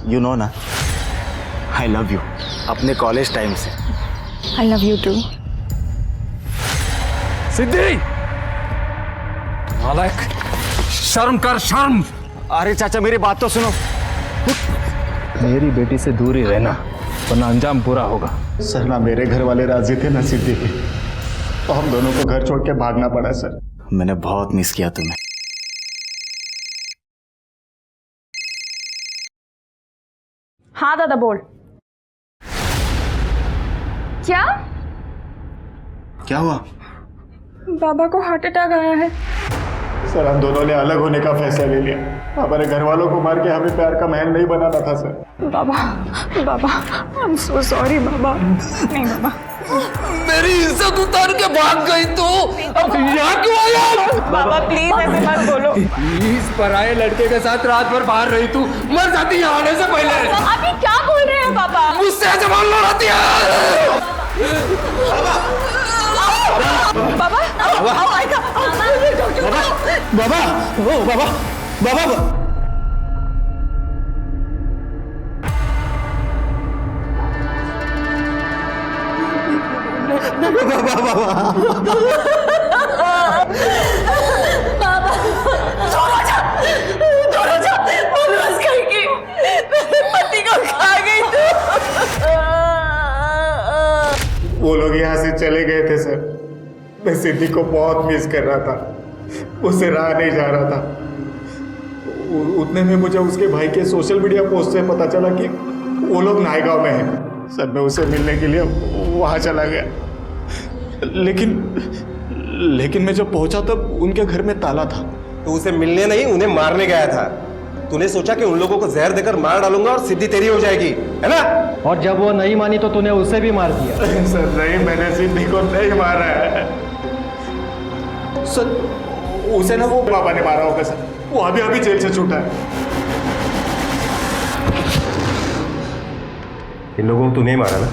यू नो ना, आई लव यू अपने कॉलेज टाइम से।
I love you too.
Siddhi, नालायक, शर्म कर, शर्म।
अरे चाचा मेरी बात तो सुनो।
मेरी बेटी से दूर ही रहना, वरना अंजाम बुरा होगा।
सर ना मेरे घर वाले राजी थे ना सिद्धि के, तो हम दोनों को घर छोड़ के भागना पड़ा सर। मैंने बहुत मिस किया तुम्हें।
हाँ दादा बोल। क्या
क्या हुआ?
बाबा को हार्ट अटैक आया है।
सर हम दोनों ने अलग होने का फैसला ले लिया। हमारे घर वालों को मार के हमें प्यार का महल नहीं बनाना था सर।
बाबा बाबा आई एम सो सॉरी बाबा। नहीं बाबा,
मेरी इज्जत उतार के भाग गई तू, अब यहाँ क्यों आया?
बाबा प्लीज ऐसे मत बोलो।
इस पराये लड़के के साथ रात भर बाहर रही तू, मर जाती यहाँ आने से पहले।
आप ये क्या बोल रहे हैं बाबा?
मुझसे जवान लड़ाती है।
बाबा आओ आएगा।
बाबा ओ बाबा बाबा
पति को खा गई तू।
वो लोग यहाँ से चले गए थे सर। मैं सिद्धि को बहुत मिस कर रहा था, उससे रहा नहीं जा रहा था। उतने में मुझे उसके भाई के सोशल मीडिया पोस्ट से पता चला कि वो लोग नायगांव में हैं। सर मैं उसे मिलने के लिए वहाँ चला गया, लेकिन मैं जब पहुंचा तब उनके घर में ताला था।
तो उसे मिलने नहीं, उन्हें मारने गया था। तूने सोचा कि उन लोगों को जहर देकर मार डालूंगा और सिद्धि तेरी हो जाएगी, है ना?
और जब वो नहीं मानी तो तूने उसे भी मार दिया।
सर नहीं, मैंने सिद्धि को नहीं मारा है सर। उसे ना वो बाबा ने मारा होगा सर। वो अभी अभी जेल से छूटा है।
इन लोगों को तू नहीं मारा ना,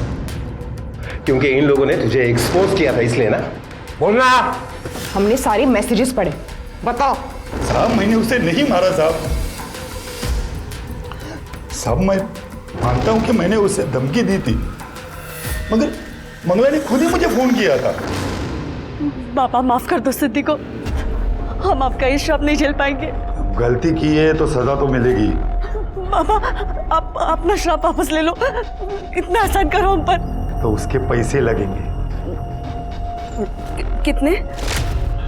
क्योंकि इन लोगों ने तुझे एक्सपोज किया था, इसलिए ना। बोलना।
हमने सारी मैसेजेस पढ़े, बताओ।
साहब मैंने उसे नहीं मारा साहब। साहब मैं मानता हूं कि मैंने उसे धमकी दी थी, मगर मंगला ने खुद ही मुझे फोन किया था।
बाबा माफ कर दो सिद्धि को, हम आपका ये श्राप नहीं झेल पाएंगे।
गलती की है तो सजा तो मिलेगी।
बाबा आप अपना श्राप वापस ले लो, इतना आसान करो हम पर।
तो उसके पैसे लगेंगे।
कितने?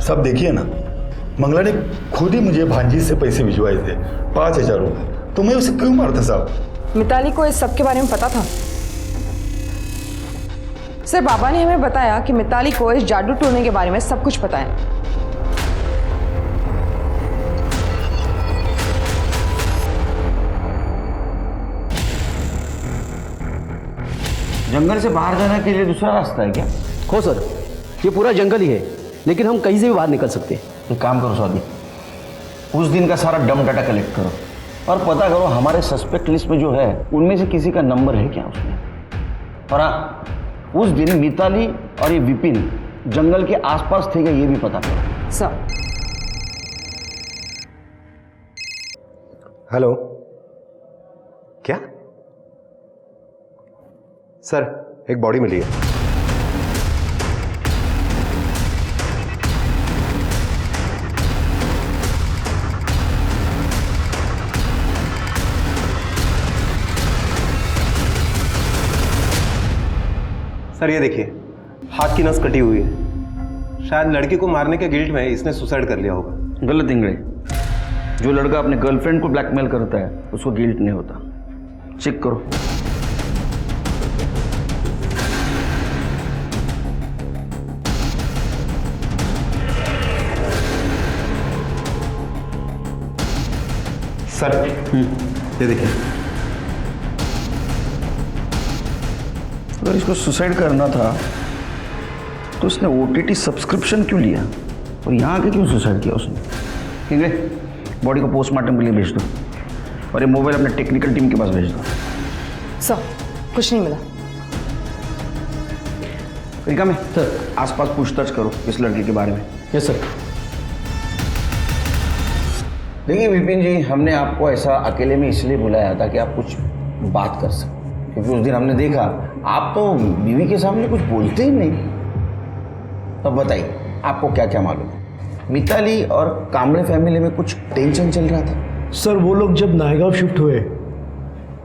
सब देखिए ना, मंगला ने खुद ही मुझे भांजी से पैसे भिजवाए थे, 5,000 रुपए। तो मैं उसे क्यों मारता साहब?
मिताली को इस सब के बारे में पता था सर। बाबा ने हमें बताया कि मिताली को इस जादू टोने के बारे में सब कुछ पता है।
जंगल से बाहर जाने के लिए दूसरा रास्ता है क्या?
हो सर, ये पूरा जंगल ही है, लेकिन हम कहीं से भी बाहर निकल सकते हैं।
एक काम करो स्वाति, उस दिन का सारा डम डाटा कलेक्ट करो और पता करो हमारे सस्पेक्ट लिस्ट में जो है उनमें से किसी का नंबर है क्या उसमें। और हाँ, उस दिन मिताली और ये विपिन जंगल के आसपास थे क्या ये भी पता करो।
सर
हेलो, क्या सर? एक बॉडी मिली है। सर ये देखिए, हाथ की नस कटी हुई है। शायद लड़की को मारने के गिल्ट में इसने सुसाइड कर लिया होगा।
गलत इंग्रे, जो लड़का अपने गर्लफ्रेंड को ब्लैकमेल करता है उसको गिल्ट नहीं होता। चेक करो।
सर ये देखिए,
अगर इसको सुसाइड करना था तो उसने OTT सब्सक्रिप्शन क्यों लिया और यहाँ आके क्यों सुसाइड किया उसने? ठीक है, बॉडी को पोस्टमार्टम के लिए भेज दो और ये मोबाइल अपने टेक्निकल टीम के पास भेज दो।
सर कुछ नहीं मिला।
तरीका में सर आसपास पूछताछ करो इस लड़के के बारे में।
Yes sir.
देखिए विपिन जी, हमने आपको ऐसा अकेले में इसलिए बुलाया था कि आप कुछ बात कर सकें, क्योंकि उस दिन हमने देखा आप तो बीवी के सामने कुछ बोलते ही नहीं। तब बताइए आपको क्या क्या मालूम है? मिताली और कामड़े फैमिली में कुछ टेंशन चल रहा था?
सर वो लोग जब नायगांव शिफ्ट हुए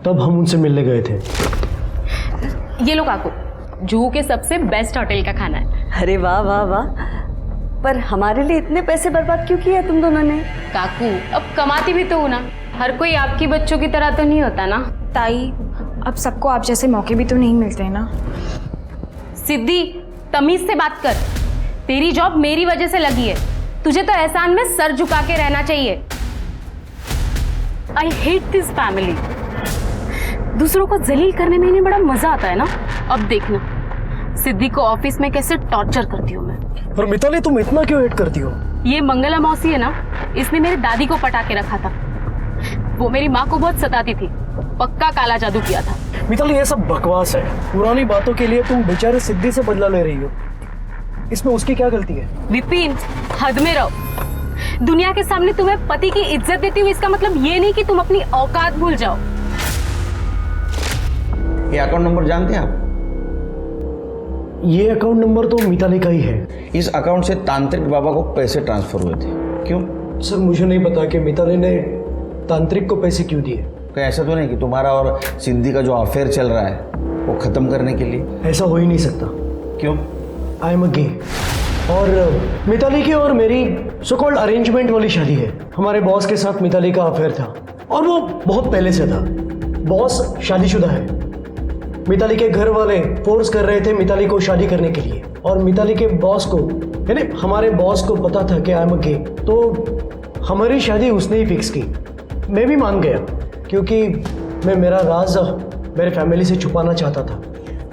तब हम उनसे मिलने गए थे।
ये लो काकू, जुहू के सबसे बेस्ट होटल का खाना है।
अरे वाह वाह वाह, पर हमारे लिए इतने पैसे बर्बाद क्यों किए तुम दोनों ने?
काकू अब कमाती भी तो हूँ ना, हर कोई आपकी बच्चों की तरह तो नहीं होता ना।
ताई, अब सबको आप जैसे मौके भी तो नहीं मिलते हैं ना।
सिद्धि, तमीज से बात कर। तेरी जॉब मेरी वजह से लगी है, तुझे तो एहसान में सर झुका के रहना चाहिए। I hate this family. दूसरों को जलील करने में इन्हें बड़ा मजा आता है ना। अब देखना सिद्धि को ऑफिस में कैसे टॉर्चर करती हूँ मैं।
पर मिताली तुम इतना क्यों हेट करती हो?
ये मंगला मौसी है ना, इसने मेरी दादी को पटा के रखा था। वो मेरी माँ को बहुत सताती थी, पक्का काला जादू किया था।
मिताली ये सब बकवास है। पुरानी बातों के लिए तुम बेचारे सिद्धि से बदला ले रही हो, इसमें उसकी क्या गलती है?
विपिन, हद में रहो। दुनिया के सामने तुम्हें पति की इज्जत देती हूँ, इसका मतलब ये नहीं कि तुम अपनी औकात भूल जाओ।
ये अकाउंट नंबर जानते हैं आप?
ये अकाउंट नंबर तो मिताली का ही है।
इस अकाउंट से तांत्रिक बाबा को पैसे ट्रांसफर हुए थे। क्यों?
सर मुझे नहीं पता कि मिताली ने तांत्रिक को पैसे क्यों दिए।
क्या ऐसा तो नहीं कि तुम्हारा और सिद्धि का जो अफेयर चल रहा है वो खत्म करने के लिए?
ऐसा हो ही नहीं सकता।
क्यों?
आई एम अ गे, और मिताली की और मेरी सो कॉल्ड अरेंजमेंट वाली शादी है। हमारे बॉस के साथ मिताली का अफेयर था, और वो बहुत पहले से था। बॉस शादीशुदा है। मिताली के घर वाले फोर्स कर रहे थे मिताली को शादी करने के लिए, और मिताली के बॉस को, यानी हमारे बॉस को पता था कि आई एम अ गे, तो हमारी शादी उसने ही फिक्स की। मैं भी मान गया, क्योंकि मैं मेरा राज मेरे फैमिली से छुपाना चाहता था।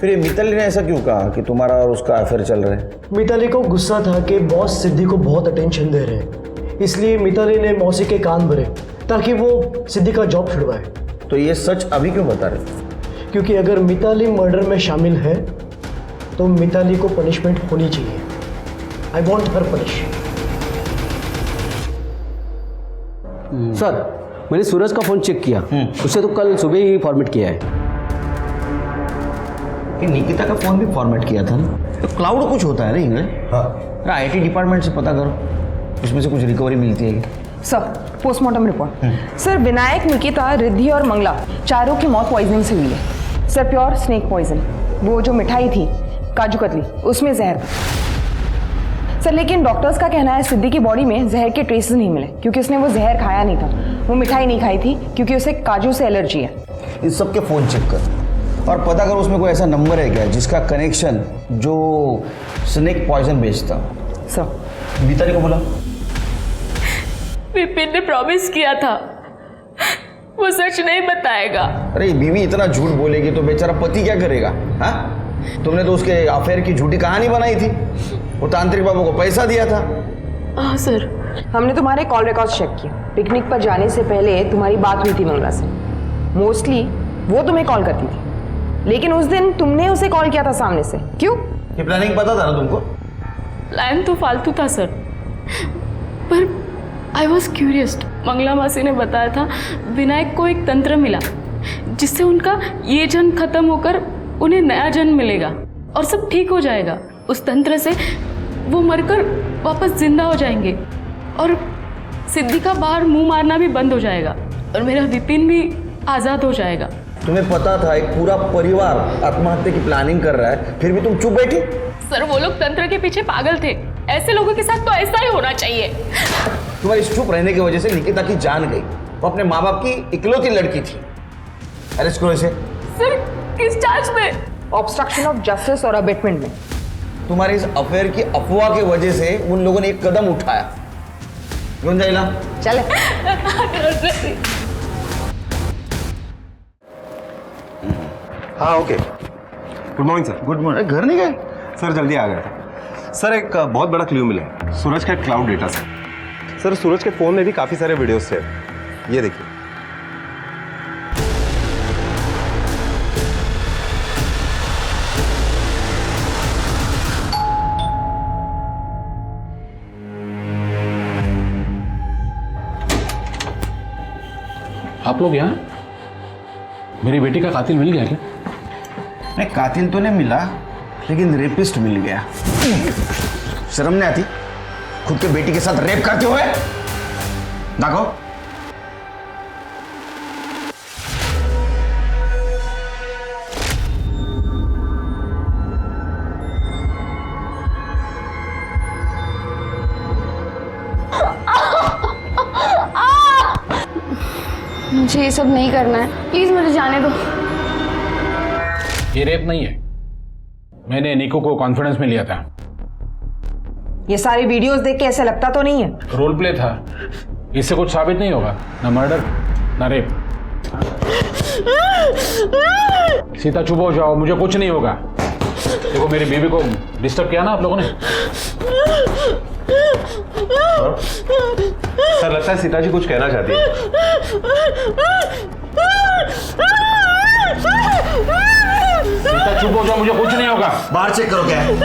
फिर ये मिताली ने ऐसा क्यों कहा कि तुम्हारा और उसका अफेयर चल रहा है?
मिताली को गुस्सा था कि बॉस सिद्धि को बहुत अटेंशन दे रहे हैं, इसलिए मिताली ने मौसी के कान भरे ताकि वो सिद्धि का जॉब छुड़वाए।
तो ये सच अभी क्यों बता रहे?
क्योंकि अगर मिताली मर्डर में शामिल है तो मिताली को पनिशमेंट होनी चाहिए। I want her punish.
Sir मैंने सूरज का फोन चेक किया, उसे तो कल सुबह ही फॉर्मेट किया है।
निकिता का फोन भी फॉर्मेट किया था ना? तो क्लाउड कुछ होता है ना इंग्लिश? हाँ। IT डिपार्टमेंट से पता करो, उसमें से कुछ रिकवरी मिलती है।
Sir postmortem report. Sir Vinayak, Nikita, Riddhi और मंगला चारों की मौत पॉइजनिंग से हुई है। Sir pure snake poison. वो जो मिठाई थी काजू कतली, उसमें जहर था। सर लेकिन डॉक्टर्स का कहना है सिद्धि की बॉडी में जहर के ट्रेसेस नहीं मिले, क्योंकि उसने वो जहर खाया नहीं था। वो मिठाई नहीं खाई थी क्योंकि उसे काजू से एलर्जी है।
इस सब के फोन चेक कर और पता करो उसमें कोई ऐसा नंबर है क्या जिसका कनेक्शन जो स्नेक पॉइजन बेचता।
सर
मिताली को बोला।
विपिन ने प्रॉमिस किया था वो सच नहीं बताएगा।
अरे बीवी इतना झूठ बोलेगी तो बेचारा पति क्या करेगा? हाँ, तुमने तो उसके अफेयर की झूठी कहानी बनाई थी। वो तांत्रिक बाबू को पैसा दिया था।
हाँ सर।
हमने तुम्हारे कॉल रिकॉर्ड्स चेक किए। पिकनिक पर जाने से पहले तुम्हारी बात हुई थी मंगला से। मोस्टली वो तुम्हें कॉल करती थी, लेकिन उस दिन तुमने उसे कॉल किया था सामने से। क्यों?
ये प्लानिंग पता था ना तुमको?
प्लान तो फालतू था सर, पर आई वॉज क्यूरियस। मंगला मासी ने बताया था विनायक को एक तंत्र मिला जिससे उनका ये जन्म खत्म होकर उन्हें नया जन्म मिलेगा और सब ठीक हो जाएगा। उस तंत्र से वो मरकर वापस जिंदा हो जाएंगे और सिद्धि का बाहर मुंह मारना भी बंद हो जाएगा और मेरा विपिन भी आज़ाद हो जाएगा।
तुम्हें पता था एक पूरा परिवार आत्महत्या की प्लानिंग कर रहा है, फिर भी तुम चुप बैठी?
सर वो लोग तंत्र के पीछे पागल थे। ऐसे लोगों के साथ तो ऐसा ही होना चाहिए।
तुम्हारी चुप रहने की वजह से निकिता की जान गई। वो अपने माँ बाप की इकलौती लड़की थी। अरेस्ट करो इसे।
सर किस चार्ज में?
ऑब्स्ट्रक्शन ऑफ जस्टिस और अबेटमेंट में।
तुम्हारे इस अफेयर की अफवाह की वजह से उन लोगों ने एक कदम उठाया। गुंजाइला
चले।
हाँ okay. Good morning sir.
Good morning. घर नहीं गए?
सर जल्दी आ गए थे सर। एक बहुत बड़ा क्लू मिला है, सूरज का क्लाउड डेटा सर। सूरज के फोन में भी काफी सारे वीडियोस थे, ये देखिए।
आप लोग यहाँ? मेरी बेटी का कातिल मिल गया क्या?
नहीं, कातिल तो नहीं मिला, लेकिन रेपिस्ट मिल गया। शर्म नहीं आती खुद के बेटी के साथ रेप करते हुए? देखो
मुझे ये सब नहीं करना है, प्लीज मुझे जाने दो।
ये रेप नहीं है। मैंने निको को कॉन्फिडेंस में लिया था।
ये सारी वीडियोस देख के ऐसा लगता तो नहीं है?
रोल प्ले था, इससे कुछ साबित नहीं होगा, ना मर्डर ना रेप। सीता चुप हो जाओ, मुझे कुछ नहीं होगा। देखो मेरी बीवी को डिस्टर्ब किया ना आप लोगों ने।
सर लगता है सीता जी कुछ कहना चाहती है।
सीता चुप हो जाओ, मुझे कुछ नहीं होगा।
बाहर चेक करो क्या है।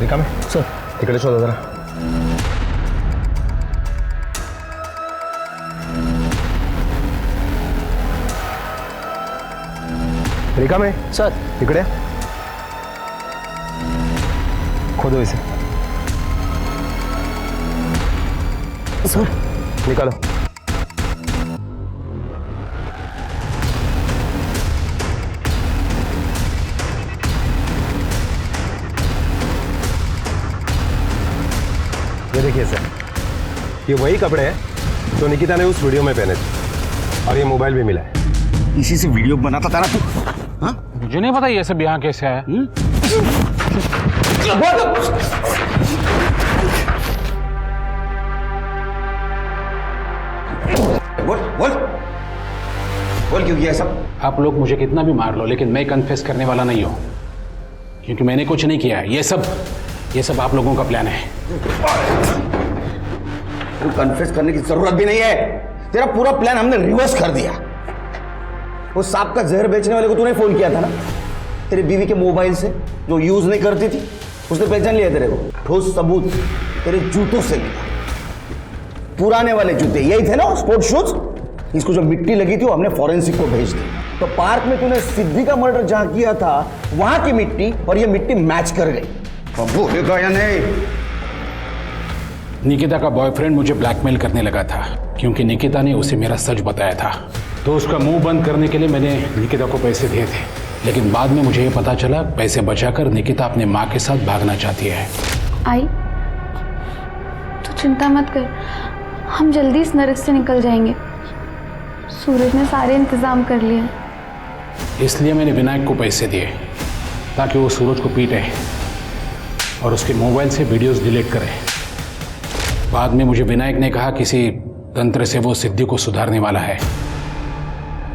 देखा मैं सर टिकट शोधा जरा। रेखा में
सर
तिकडे खोदो इसे।
सर
निकालो। ये देखिए सर, ये वही कपड़े हैं जो निकिता ने उस वीडियो में पहने थे और ये मोबाइल भी मिला है।
इसी से वीडियो बनाता था ना तू? हाँ?
मुझे नहीं पता ये सब यहाँ कैसे आया।
बोल बोल बोल क्यों किया सब?
आप लोग मुझे कितना भी मार लो, लेकिन मैं कन्फेस करने वाला नहीं हूँ, क्योंकि मैंने कुछ नहीं किया। ये सब आप लोगों का प्लान है।
तू कन्फेस करने की जरूरत भी नहीं है। तेरा पूरा प्लान हमने रिवर्स कर दिया। उस सांप का जहर बेचने वाले को तूने फोन किया था ना, तेरी बीवी के मोबाइल से, जो यूज नहीं करती थी। उसने पहचान लिया तेरे को। ठोस सबूत तेरे जूतों से मिला, पुराने वाले जूते यही थे ना, स्पोर्ट्स शूज। इसको जो मिट्टी लगी थी वो हमने फॉरेंसिक को भेज दी। तो पार्क में तूने सिद्धि का मर्डर जहां किया था वहां की मिट्टी और ये मिट्टी मैच कर गई। बोलेगा या नहीं?
निकिता का बॉयफ्रेंड मुझे ब्लैकमेल करने लगा था, क्योंकि निकिता ने उसे मेरा सच बताया था। तो उसका मुंह बंद करने के लिए मैंने निकिता को पैसे दिए थे, लेकिन बाद में मुझे ये पता चला पैसे बचाकर निकिता अपने माँ के साथ भागना चाहती है।
आई, तू चिंता मत कर, हम जल्दी इस नरक से निकल जाएंगे। सूरज ने सारे इंतजाम कर लिए।
इसलिए मैंने विनायक को पैसे दिए ताकि वो सूरज को पीटे और उसके मोबाइल से वीडियोस डिलीट करे। बाद में मुझे विनायक ने कहा किसी तंत्र से वो सिद्धि को सुधारने वाला है,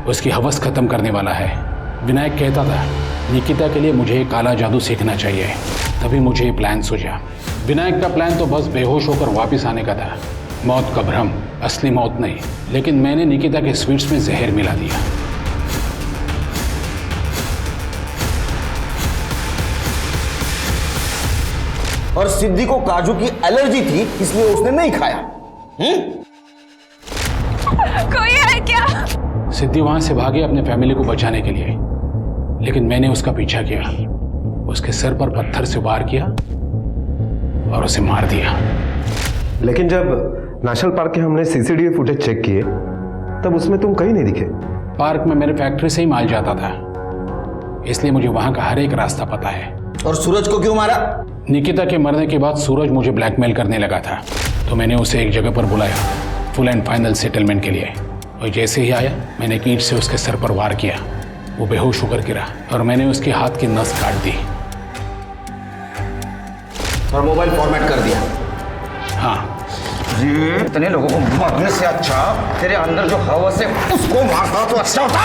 उसकी हवस खत्म करने वाला है। विनायक कहता था निकिता के लिए मुझे काला जादू सीखना चाहिए, तभी मुझे ये प्लान सूझा। विनायक का प्लान तो बस बेहोश होकर वापस आने का था, मौत का भ्रम, असली मौत नहीं। लेकिन मैंने निकिता के स्वीट्स में जहर मिला दिया।
और सिद्धि को काजू की एलर्जी थी, इसलिए उसने नहीं खाया।
कोई है क्या?
सिद्धि वहां से भागी अपने फैमिली को बचाने के लिए, लेकिन मैंने उसका पीछा किया, उसके सर पर पत्थर से वार किया और उसे मार दिया।
लेकिन जब नेशनल पार्क के हमने सीसीटीवी फुटेज चेक किए तब उसमें तुम कहीं नहीं दिखे।
पार्क में मेरे फैक्ट्री से ही माल जाता था, इसलिए मुझे वहां का हर एक रास्ता पता है।
और सूरज को क्यों मारा?
निकिता के मरने के बाद सूरज मुझे ब्लैकमेल करने लगा था, तो मैंने उसे एक जगह पर बुलाया फुल एंड फाइनल सेटलमेंट के लिए। और जैसे ही आया मैंने एक ईंट से उसके सर पर वार किया, वो बेहोश होकर गिरा और मैंने उसके हाथ की नस काट दी
और मोबाइल फॉर्मेट कर दिया।
हाँ,
ये इतने लोगों को मारने से अच्छा तेरे अंदर जो हवस है उसको मारना तो अच्छा होता।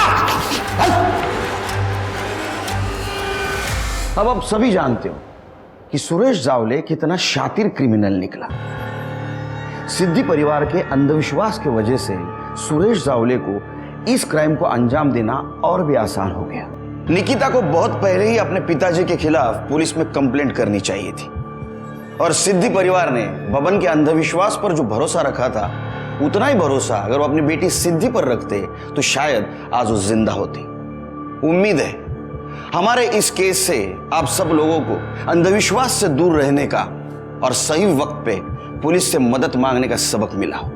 अब सभी जानते हो कि सुरेश जावले कितना शातिर क्रिमिनल निकला। सिद्धि परिवार के अंधविश्वास की वजह से सुरेश जावले को इस क्राइम को अंजाम देना और भी आसान हो गया। निकिता को बहुत पहले ही अपने पिताजी के खिलाफ पुलिस में कंप्लेंट करनी चाहिए थी, और सिद्धि परिवार ने बबन के अंधविश्वास पर जो भरोसा रखा था, उतना ही भरोसा अगर वो अपनी बेटी सिद्धि पर रखते तो शायद आज वो जिंदा होती। उम्मीद है हमारे इस केस से आप सब लोगों को अंधविश्वास से दूर रहने का और सही वक्त पे पुलिस से मदद मांगने का सबक मिला हो।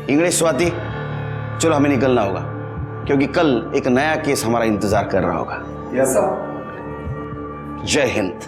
इंग्लिश स्वाति, चलो हमें निकलना होगा, क्योंकि कल एक नया केस हमारा इंतजार कर रहा होगा।
Yes sir.
जय हिंद।